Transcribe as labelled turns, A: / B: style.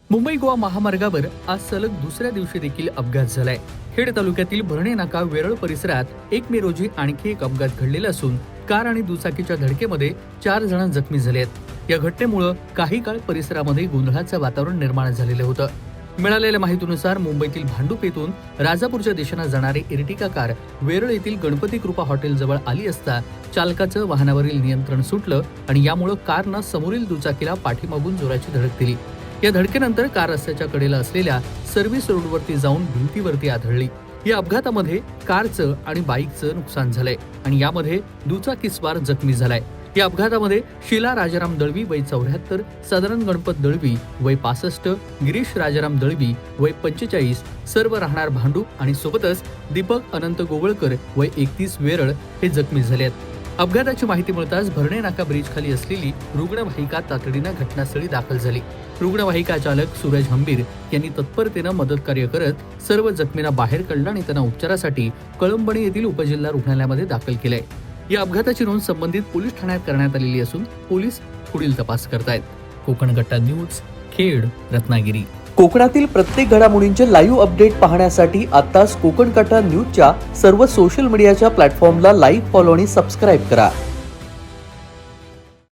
A: मुंबई गोवा महामार्गावर आज सलग दुसऱ्या दिवशी देखील अपघात झालाय। खेड तालुक्यातील भरणे नाका वेरळ परिसरात 1 मे रोजी आणखी एक अपघात घडलेला असून कार आणि दुचाकीच्या धडकेमध्ये 4 जण जखमी झाले आहेत। या घटनेमुळे काही काळ परिसरामध्ये गोंधळाचं वातावरण निर्माण झालेलं होतं। मिळालेल्या माहितीनुसार मुंबईतील भांडूप येथून राजापूरच्या दिशेने जाणारी इर्टिका कार वेरळ येथील गणपती कृपा हॉटेल जवळ आली असता चालकाचं वाहनावरील नियंत्रण सुटलं आणि यामुळे कारनं समोरील दुचाकीला पाठीमागून जोराची धडक दिली। या धडकेनंतर कार रस्त्याच्या कडेला असलेल्या सर्व्हिस रोडवरती जाऊन भिंतीवरती आदळली। या अपघातामध्ये कारचं आणि बाईकचं नुकसान झालंय आणि यामध्ये दुचाकीस्वार जखमी झालाय। या अपघातामध्ये शीला राजाराम दळवी वय 74, सदानंद गणपत दळवी वय 65, गिरीश राजाराम दळवी वय 45 सर्व राहणार भांडूप आणि सोबतच दीपक अनंत गोवळकर वय 31 वेरळ हे जखमी झाले आहेत। अपघाताची माहिती मिळताच भरणे नाका ब्रिज खाली असलेली रुग्णवाहिका तातडीनं घटनास्थळी दाखल झाली। रुग्णवाहिका चालक सूरज हंबीर यांनी तत्परतेनं मदत कार्य करत सर्व जखमींना बाहेर काढलं आणि त्यांना उपचारासाठी कळंबणी येथील उपजिल्हा रुग्णालयामध्ये दाखल केलंय। या अपघाताची नोंद संबंधित पोलीस ठाण्यात करण्यात आलेली असून पोलीस पुढील तपास करतायत। कोकण कट्टा न्यूज, खेड, रत्नागिरी।
B: कोकणातील प्रत्येक घडामोडींचे लाईव्ह अपडेट पाहण्यासाठी आताच कोकण कट्टा न्यूजच्या सर्व सोशल मीडियाच्या प्लॅटफॉर्मला लाईक, फॉलो आणि सबस्क्राईब करा।